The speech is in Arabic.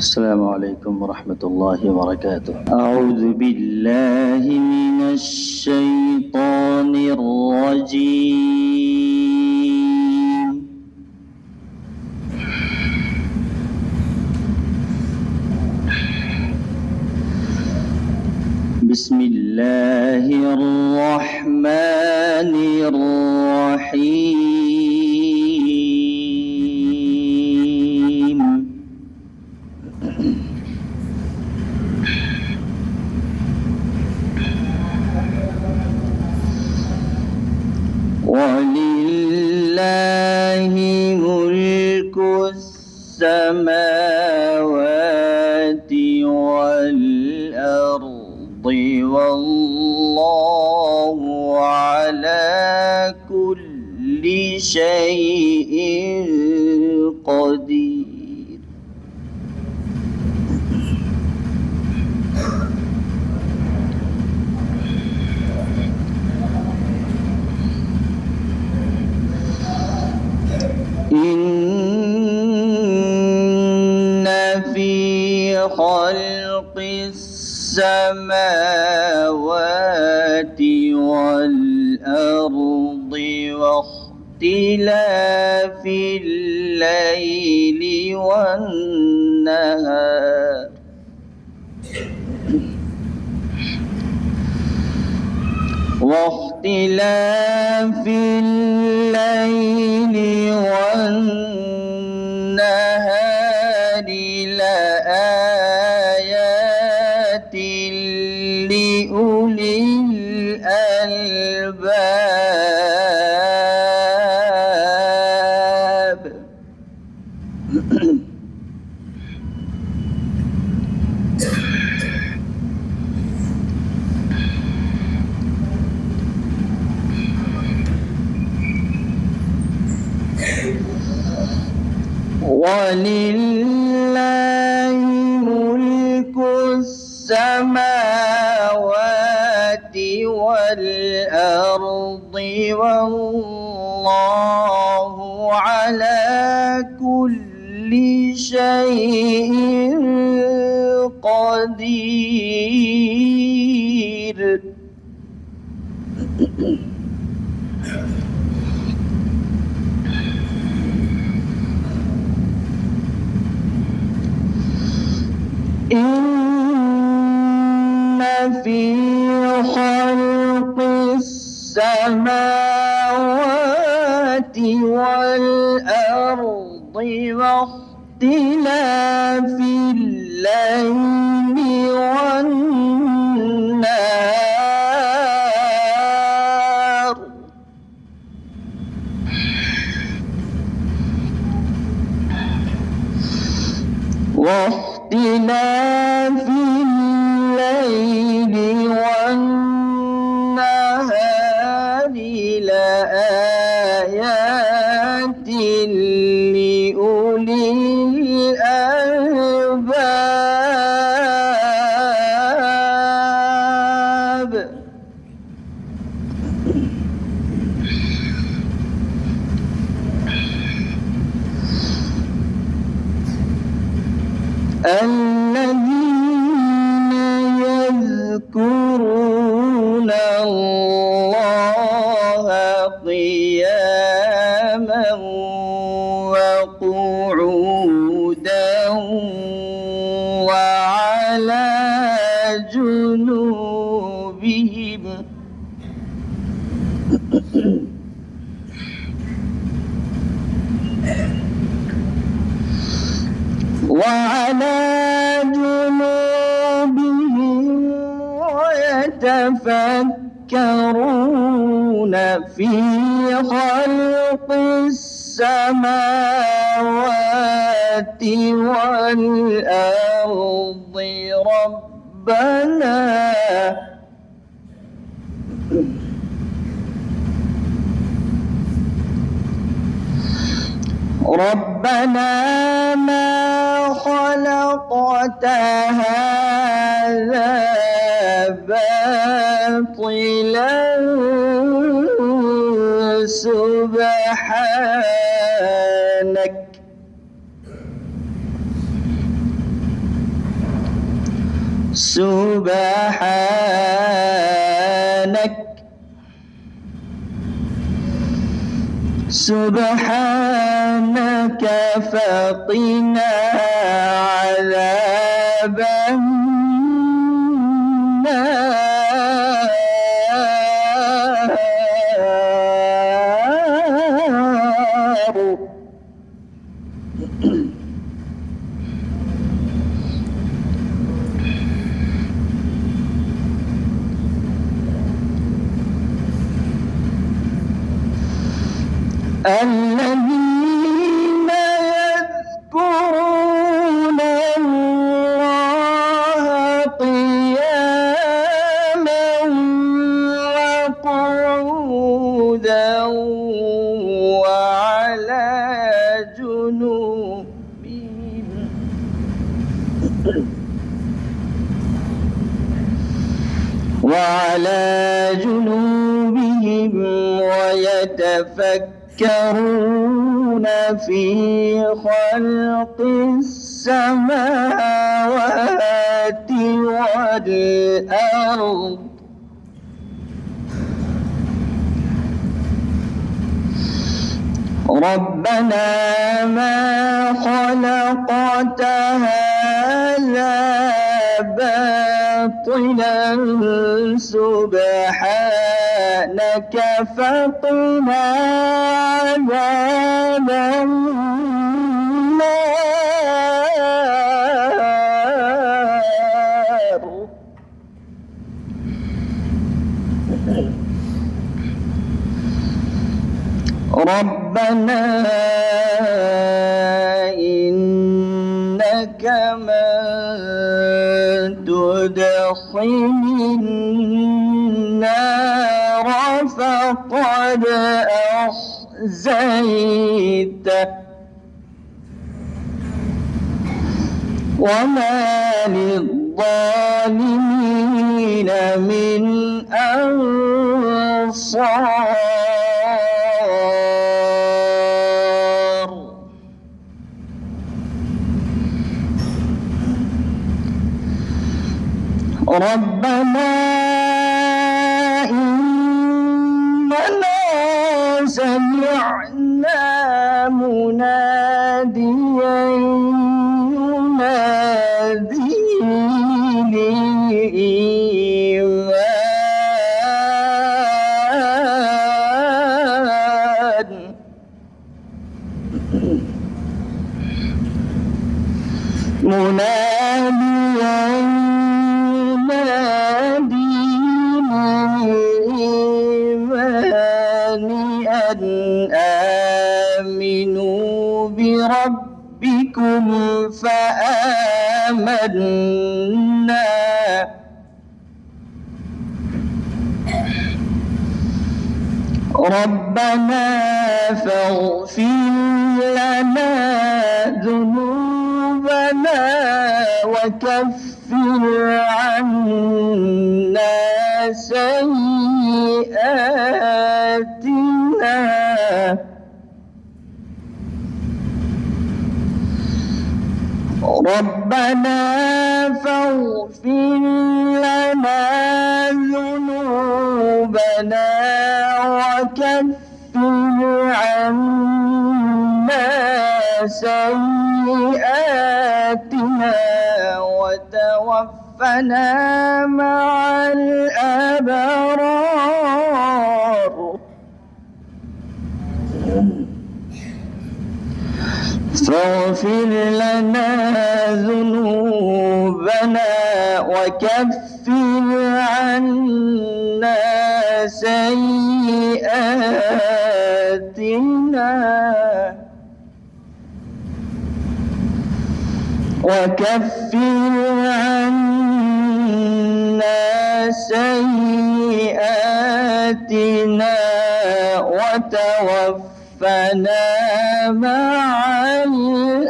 السلام عليكم ورحمة الله وبركاته. أعوذ بالله من الشيطان الرجيم. بسم الله الرحمن الرحيم. ولله ملك السماوات والأرض والله على كل شيء قدير. إن في خلق السماوات والأرض واختلاف الليل والنهار لآيات لأولي الألباب. ولله ملك السماوات والأرض والله على كل شيء قدير. إن في خلق السماوات والأرض واختلاف الليل والنهار واختلاف الليل والنهار لآيات لأولي الألباب. الذين يذكرون الله قياما وقعودا وعلى جنوبهم ويتفكرون في خلق السماوات والأرض ربنا ما خلقت هذا باطلا سبحانك سبحانك فقنا عذاب النار. الذين يذكرون الله قياما وقعودا وعلى جنوبهم ويتفكرون في خلق السماوات والأرض ربنا ما خلقت هذا باطلا سبحانك فقنا عذاب النار. ربنا إنك من تدخل النار فقد أخزيته وما للظالمين من أنصار. ربنا إننا سمعنا مناديا ينادي للإيمان مناديا أن آمنوا بربكم فآمنا ربنا فاغفر لنا ذنوبنا وكفر عنا سيئاتنا ربنا فاغفر لنا ذنوبنا وكفر عنا سيئاتنا وتوفنا مع الأبرار. فاغفر لنا ذنوبنا وكفر عنا سيئاتنا وتوفنا مع الأبرار.